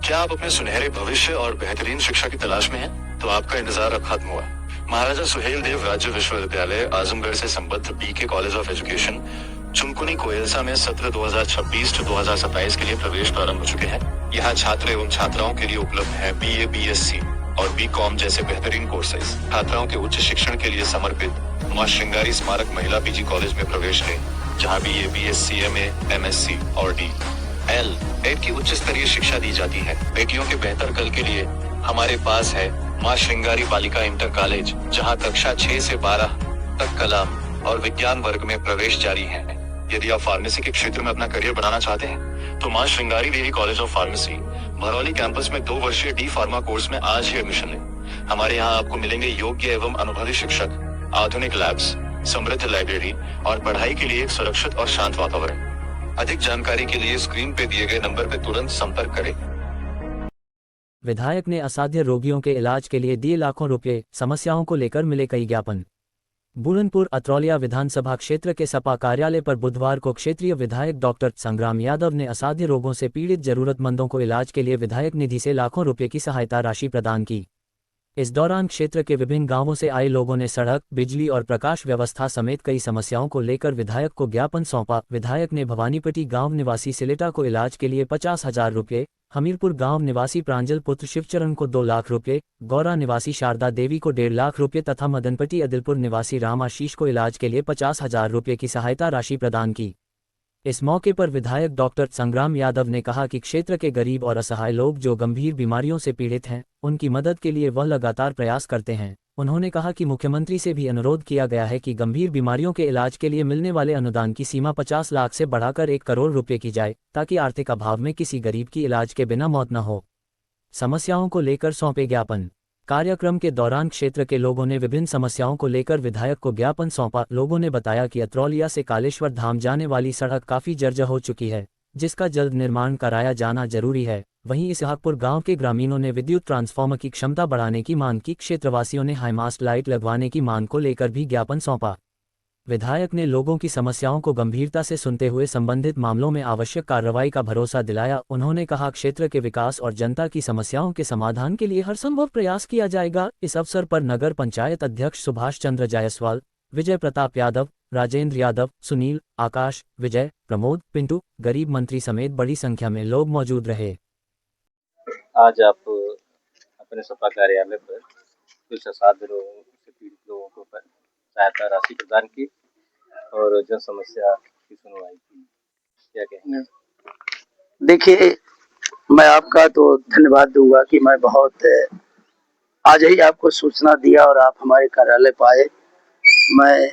क्या आप अपने सुनहरे भविष्य और बेहतरीन शिक्षा की तलाश में हैं? तो आपका इंतजार अब खत्म हुआ। महाराजा सुहेल देव राज्य विश्वविद्यालय आजमगढ़ से संबद्ध BK college of education Chunkuni Koilsa में सत्र 2026 से 2027 के लिए प्रवेश प्रारंभ हो चुके हैं। यहाँ छात्र एवं छात्राओं के लिए उपलब्ध है BA, BSc और BCom जैसे बेहतरीन कोर्सेज। छात्राओं के उच्च शिक्षण के लिए समर्पित मां श्रृंगारी स्मारक महिला PG कॉलेज में प्रवेश लें, जहाँ BA, BSc, MA, MSc और DL की उच्च स्तरीय शिक्षा दी जाती है। बेटियों के बेहतर कल के लिए हमारे पास है मां श्रृंगारी बालिका इंटर कॉलेज, जहां कक्षा 6 से 12 तक कला और विज्ञान वर्ग में प्रवेश जारी है। यदि आप फार्मेसी के क्षेत्र में अपना करियर बनाना चाहते हैं तो Maa Shringari Devi college of pharmacy Bharauli campus में 2 वर्षीय D फार्मा कोर्स में आज ही एडमिशन लें। हमारे यहाँ आपको मिलेंगे योग्य एवं अनुभवी शिक्षक, आधुनिक लैब्स, समृद्ध लाइब्रेरी और पढ़ाई के लिए एक सुरक्षित और शांत वातावरण। अधिक जानकारी के लिए स्क्रीन पे दिए गए नंबर पे तुरंत संपर्क करें। विधायक ने असाध्य रोगियों के इलाज के लिए दिए लाखों रुपए, समस्याओं को लेकर मिले कई ज्ञापन। बुरहानपुर अत्रौलिया विधानसभा क्षेत्र के सपा कार्यालय पर बुधवार को क्षेत्रीय विधायक डॉक्टर संग्राम यादव ने असाध्य रोगों से पीड़ित जरूरतमंदों को इलाज के लिए विधायक निधि से लाखों रुपए की सहायता राशि प्रदान की। इस दौरान क्षेत्र के विभिन्न गांवों से आए लोगों ने सड़क, बिजली और प्रकाश व्यवस्था समेत कई समस्याओं को लेकर विधायक को ज्ञापन सौंपा। विधायक ने भवानीपट्टी गांव निवासी सिलेटा को इलाज के लिए 50,000 रुपये, हमीरपुर गांव निवासी प्रांजल पुत्र शिवचरण को 2 लाख रुपये, गौरा निवासी शारदा देवी को 1.5 लाख रुपये तथा मदनपट्टी अदिलपुर निवासी राम आशीष को इलाज के लिए 50,000 रुपये की सहायता राशि प्रदान की। इस मौके पर विधायक डॉक्टर संग्राम यादव ने कहा कि क्षेत्र के गरीब और असहाय लोग जो गंभीर बीमारियों से पीड़ित हैं, उनकी मदद के लिए वह लगातार प्रयास करते हैं। उन्होंने कहा कि मुख्यमंत्री से भी अनुरोध किया गया है कि गंभीर बीमारियों के इलाज के लिए मिलने वाले अनुदान की सीमा 50 लाख से बढ़ाकर 1 करोड़ रुपये की जाए, ताकि आर्थिक अभाव में किसी गरीब की इलाज के बिना मौत न हो। समस्याओं को लेकर सौंपे ज्ञापन। कार्यक्रम के दौरान क्षेत्र के लोगों ने विभिन्न समस्याओं को लेकर विधायक को ज्ञापन सौंपा। लोगों ने बताया कि अत्रौलिया से कालेश्वर धाम जाने वाली सड़क काफी जर्जर हो चुकी है, जिसका जल्द निर्माण कराया जाना जरूरी है। वहीं इसहाकपुर गांव के ग्रामीणों ने विद्युत ट्रांसफार्मर की क्षमता बढ़ाने की मांग की। क्षेत्रवासियों ने हाईमास्ट लाइट लगवाने की मांग को लेकर भी ज्ञापन सौंपा। विधायक ने लोगों की समस्याओं को गंभीरता से सुनते हुए संबंधित मामलों में आवश्यक कार्रवाई का भरोसा दिलाया। उन्होंने कहा, क्षेत्र के विकास और जनता की समस्याओं के समाधान के लिए हर संभव प्रयास किया जाएगा। इस अवसर पर नगर पंचायत अध्यक्ष सुभाष चंद्र जायसवाल, विजय प्रताप यादव, राजेंद्र यादव, सुनील, आकाश, विजय, प्रमोद, पिंटू, गरीब मंत्री समेत बड़ी संख्या में लोग मौजूद रहे। आज आप अपने सपा कार्यालय पर कुछ असाध्य रोगों से पीड़ित लोगों को सहायता राशि प्रदान की और जन समस्या की सुनवाई की, क्या कहेंगे? देखिए, मैं आपका तो धन्यवाद दूंगा कि मैं बहुत आज ही आपको सूचना दिया और आप हमारे कार्यालय पर आए। मैं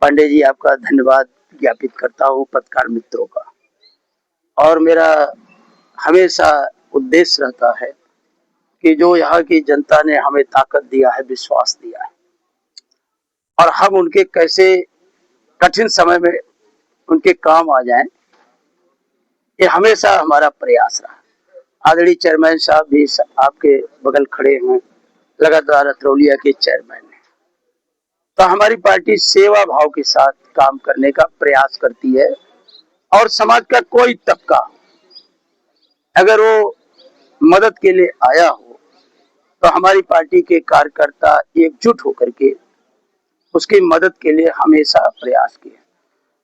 पांडे जी आपका धन्यवाद ज्ञापित करता हूँ पत्रकार मित्रों का। और मेरा हमेशा उद्देश्य रहता है कि जो यहाँ की जनता ने हमें ताकत दिया है, विश्वास दिया है, और हम उनके कैसे कठिन समय में उनके काम आ जाएं, ये हमेशा हमारा प्रयास रहा। आदरणीय चेयरमैन साहब भी आपके बगल खड़े हैं, लगातार अत्रौलिया के चेयरमैन हैं। तो हमारी पार्टी सेवा भाव के साथ काम करने का प्रयास करती है और समाज का कोई तबका अगर वो मदद के लिए आया हो तो हमारी पार्टी के कार्यकर्ता एकजुट होकर के उसकी मदद के लिए हमेशा प्रयास किए।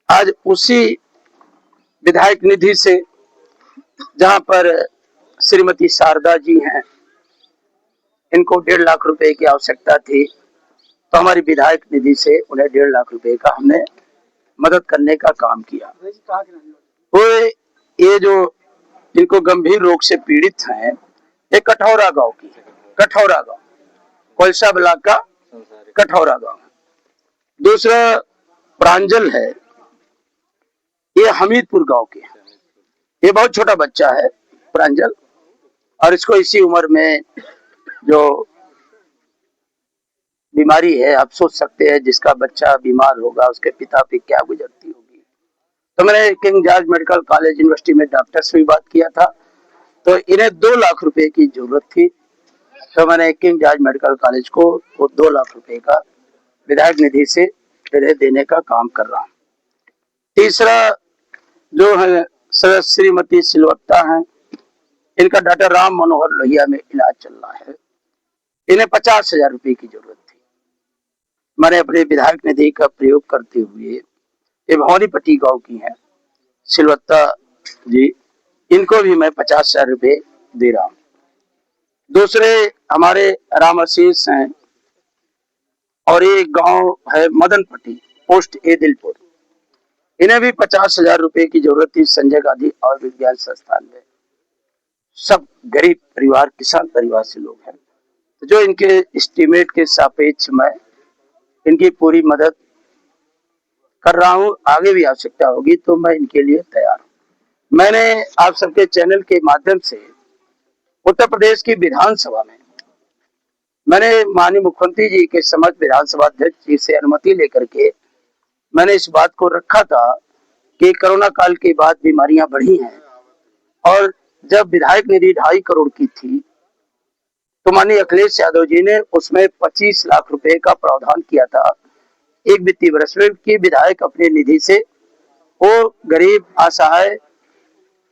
आज उसी विधायक निधि से, जहां पर श्रीमती शारदा जी हैं, इनको 1.5 लाख रुपए की आवश्यकता थी, तो हमारी विधायक निधि से उन्हें 1.5 लाख रुपए का हमने मदद करने का काम किया। वो ये जो इनको गंभीर रोग से पीड़ित हैं, ये कठौरा गांव की, कठौरा गांव, कोलसा ब्लॉक का कठौरा गांव। दूसरा प्रांजल है, ये हमीरपुर गांव के, ये बहुत छोटा बच्चा है प्रांजल, और इसको इसी उम्र में जो बीमारी है, आप सोच सकते हैं जिसका बच्चा बीमार होगा उसके पिता पे क्या गुजरती होगी। तो मैंने king George medical college university में डॉक्टर से भी बात किया था, तो इन्हें 2 लाख रुपए की जरूरत थी, तो मैंने किंग जॉर्ज मेडिकल कॉलेज को वो 2 लाख रुपए का विधायक निधि से देने का काम कर रहा हूँ। तीसरा जो है श्रीमती सिलवत्ता हैं, इनका डॉक्टर राम मनोहर लोहिया में इलाज चल रहा है। इन्हें 50,000 रुपए की जरूरत थी। मैंने अपने विधायक निधि का प्रयोग करते हुए, ये भवानीपट्टी गांव की है सिलवत्ता जी, इनको भी मैं 50,000 रुपए दे रहा हूँ। दूसरे हमारे राम आशीष हैं और एक गांव है मदनपट्टी पोस्ट ए दिलपुर, इन्हें भी 50,000 रुपए की जरूरत थी संजय गांधी और विज्ञान संस्थान में। सब गरीब परिवार, किसान परिवार से लोग हैं, तो जो इनके एस्टीमेट के सापेक्ष मैं इनकी पूरी मदद कर रहा हूं। आगे भी आवश्यकता होगी तो मैं इनके लिए तैयार हूं। मैंने आप सबके चैनल के माध्यम से उत्तर प्रदेश की विधानसभा में मैंने माननीय मुख्यमंत्री जी के समक्ष विधानसभा अध्यक्ष जी से अनुमति लेकर के मैंने इस बात को रखा था कि कोरोना काल के बाद बीमारियां बढ़ी हैं और जब विधायक निधि 2.5 करोड़ की थी तो माननीय अखिलेश यादव जी ने उसमें 25 लाख रुपए का प्रावधान किया था एक वित्तीय वर्ष में कि विधायक अपने निधि से वो गरीब, असहाय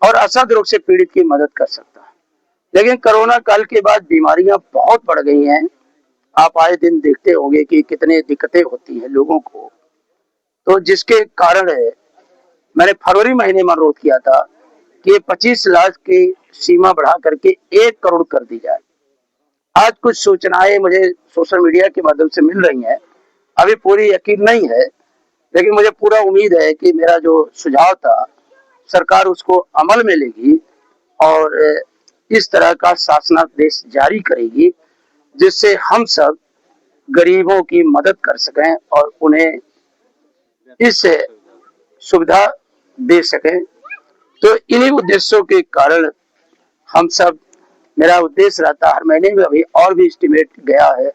और असद रोग से पीड़ित की मदद कर सकता है। लेकिन कोरोना काल के बाद बीमारियां बहुत बढ़ गई हैं। आप आए दिन देखते होंगे कि कितने दिक्कतें होती हैं लोगों को, तो जिसके कारण मैंने फरवरी महीने में अनुरोध किया था कि 25 लाख की सीमा बढ़ा करके 1 करोड़ कर दी जाए। आज कुछ सूचनाएं मुझे सोशल मीडिया के माध्यम से मिल रही हैं, अभी पूरी यकीन नहीं है, लेकिन मुझे पूरा उम्मीद है कि मेरा जो सुझाव था सरकार उसको अमल में लेगी और इस तरह का शासनादेश जारी करेगी जिससे हम सब गरीबों की मदद कर सकें और उन्हें इस सुविधा दे सकें। तो इन्हीं उद्देश्यों के कारण हम सब, मेरा उद्देश्य रहता है हर महीने में, अभी और भी एस्टीमेट गया है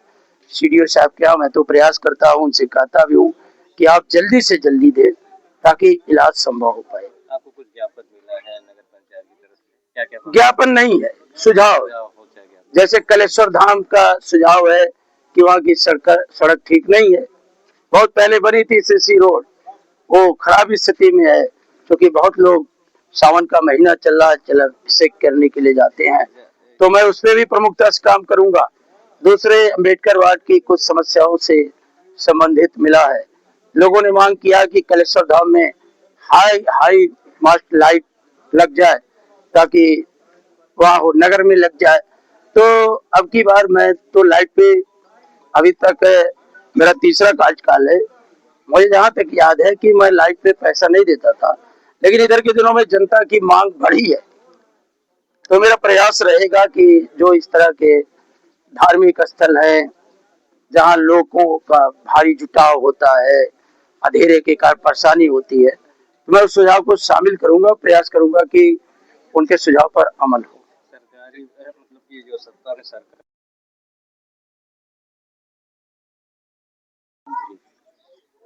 सीडीओ साहब के यहाँ, मैं तो प्रयास करता हूँ, उनसे कहता भी हूँ कि आप जल्दी से जल्दी दें ताकि इलाज संभव हो पाए। आपको कुछ ज्ञापन मिला है नगर पंचायत की तरफ से? क्या क्या ज्ञापन नहीं है, सुझाव। हो जाएगा? जैसे कलेश्वर धाम का सुझाव है कि वहाँ की सड़क ठीक नहीं है, बहुत पहले बनी थी सीसी रोड, वो खराब स्थिति में है क्योंकि बहुत लोग सावन का महीना चल रहा है, अभिषेक करने के लिए जाते हैं, तो मैं उसमें भी प्रमुखता से काम करूंगा। दूसरे अम्बेडकर वार्ड की कुछ समस्याओं से संबंधित मिला है, लोगों ने मांग किया कि कलेश्वर धाम में हाई मास्ट लाइट लग जाए ताकि वहाँ नगर में लग जाए। तो अब की बार मैं तो लाइट पे, अभी तक मेरा तीसरा कार्यकाल है, मुझे जहाँ तक याद है कि मैं लाइट पे पैसा नहीं देता था, लेकिन इधर के दिनों में जनता की मांग बढ़ी है, तो मेरा प्रयास रहेगा कि जो इस तरह के धार्मिक स्थल हैं जहाँ लोगों का भारी जुटाव होता है, अंधेरे के कारण परेशानी होती है, तो मैं उस सुझाव को शामिल करूंगा, प्रयास करूंगा कि उनके सुझाव पर अमल हो। सरकारी मतलब ये जो सत्ता में सरकार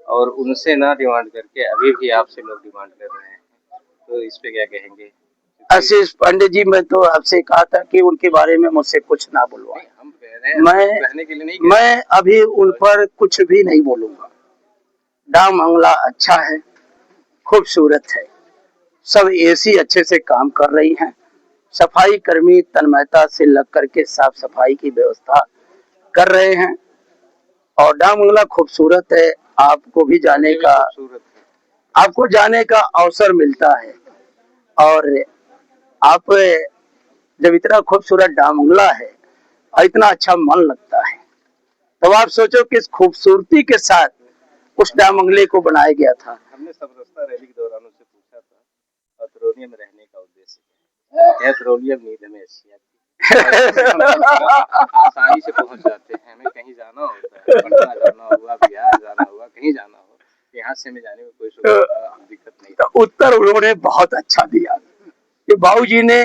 और उनसे ना डिमांड करके अभी भी आपसे लोग डिमांड कर रहे हैं, तो इस पे क्या कहेंगे? आशीष पांडे जी, मैं तो आपसे कहा था कि उनके बारे में मुझसे कुछ ना बोलवा। हम कह रहे हैं कहने के लिए नहीं, मैं अभी उन पर कुछ भी नहीं बोलूंगा। डाक बंगला अच्छा है, खूबसूरत है, सब एसी अच्छे से काम कर रही हैं, सफाई कर्मी तन्मयता से लग करके साफ सफाई की व्यवस्था कर रहे हैं और डाक बंगला खूबसूरत है। आपको भी जाने का, आपको जाने का अवसर मिलता है और आप जब इतना खूबसूरत डाक बंगला है और इतना अच्छा मन लगता है, तब आप सोचो किस खूबसूरती के साथ उस डाक बंगले को बनाया गया था। हमने समरसता रैली के दौरान उससे पूछा था अतरौलिया में रहने का उद्देश्य, अतरौलिया नींद में एशिया आसानी से पहुंच जाते हैं, हमें कहीं जाना होता है, पटना जाना हुआ, बिहार जाना हुआ, कहीं जाना हो, यहाँ से हमें जाने में कोई दिक्कत नहीं। तो उत्तर उन्होंने बहुत अच्छा दिया कि बाबूजी ने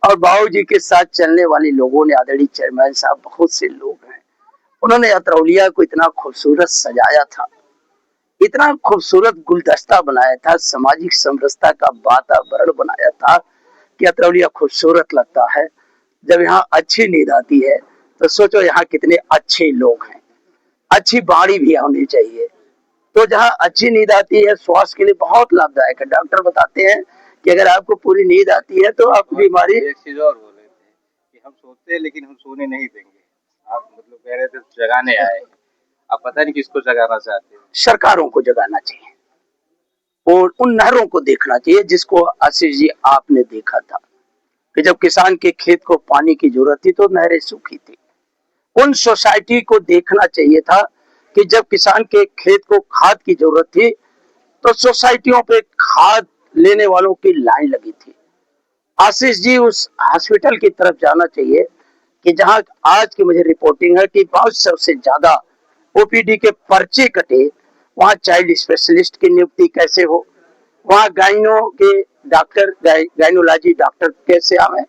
और बाबूजी के साथ चलने वाले लोगों ने, आदरणीय चेयरमैन साहब, बहुत से लोग हैं, उन्होंने अतरौलिया को इतना खूबसूरत सजाया था, इतना खूबसूरत गुलदस्ता बनाया था, सामाजिक समरसता का वातावरण बनाया था कि अतरौलिया खूबसूरत लगता है। जब यहाँ अच्छी नींद आती है तो सोचो यहाँ कितने अच्छे लोग हैं, अच्छी बाड़ी भी होनी चाहिए। तो जहाँ अच्छी नींद आती है स्वास्थ्य के लिए बहुत लाभदायक है। डॉक्टर बताते हैं कि अगर आपको पूरी नींद आती है तो आपकी बीमारी। एक चीज और बोले थे कि हम सोते हैं लेकिन हम सोने नहीं देंगे। आप मतलब कह रहे थे जगाने आए, आप पता नहीं किसको जगाना चाहते हैं। सरकारों को जगाना चाहिए और उन नहरों को देखना चाहिए जिसको आशीष जी आपने देखा था कि जब किसान के खेत को पानी की जरूरत थी तो नहरें सूखी थी। उन सोसाइटी को देखना चाहिए था कि जब किसान के खेत को खाद की जरूरत थी तो सोसाइटियों पे खाद लेने वालों की लाइन लगी थी। आशीष जी उस हॉस्पिटल की तरफ जाना चाहिए कि जहां आज की मुझे रिपोर्टिंग है कि 500 से ज्यादा ओपीडी के पर्चे कटे, वहां चाइल्ड स्पेशलिस्ट की नियुक्ति कैसे हो, वहां गाइनो के डॉक्टर, गाइनोलॉजी डॉक्टर कैसे आवे,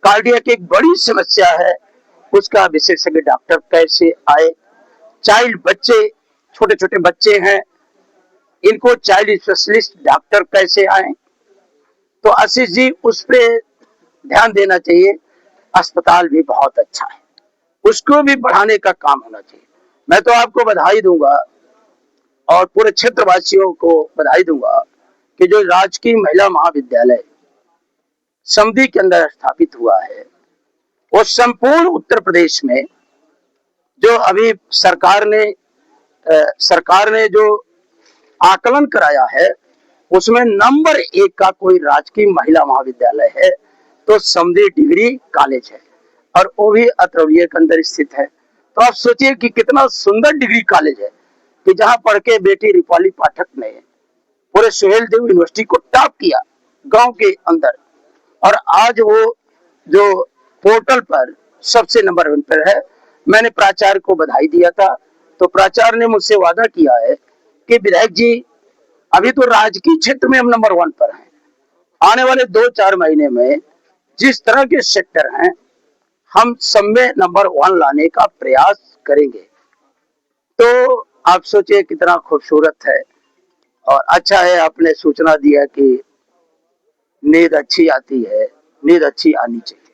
कार्डियक एक बड़ी समस्या है उसका विशेषज्ञ डॉक्टर कैसे आए, चाइल्ड बच्चे, छोटे छोटे बच्चे हैं, इनको चाइल्ड स्पेशलिस्ट डॉक्टर कैसे आए। तो आशीष जी उस पे ध्यान देना चाहिए। अस्पताल भी बहुत अच्छा है, उसको भी बढ़ाने का काम होना चाहिए। मैं तो आपको बधाई दूंगा और पूरे क्षेत्रवासियों को बधाई दूंगा कि जो राजकीय महिला महाविद्यालय समधी के अंदर स्थापित हुआ है वो संपूर्ण उत्तर प्रदेश में जो अभी सरकार ने जो आकलन कराया है उसमें नंबर 1 का कोई राजकीय महिला महाविद्यालय है तो समधी डिग्री कॉलेज है और वो भी अतरौलिया के अंदर स्थित है। तो आप सोचिए कि कितना सुंदर डिग्री कॉलेज है कि जहां पढ़ के बेटी रूपाली पाठक ने पूरे सुहेल देव यूनिवर्सिटी को टॉप किया गांव के अंदर, और आज वो जो पोर्टल पर सबसे नंबर 1 पर है। मैंने प्राचार्य को बधाई दिया था तो प्राचार्य ने मुझसे वादा किया है कि विधायक जी अभी तो राजकीय क्षेत्र में हम नंबर 1 पर हैं, आने वाले 2-4 महीने में जिस तरह के सेक्टर हैं हम सब में नंबर 1 लाने का प्रयास करेंगे। तो आप सोचिए कितना खूबसूरत है और अच्छा है आपने सूचना दिया कि नींद अच्छी आती है, नींद अच्छी आनी चाहिए।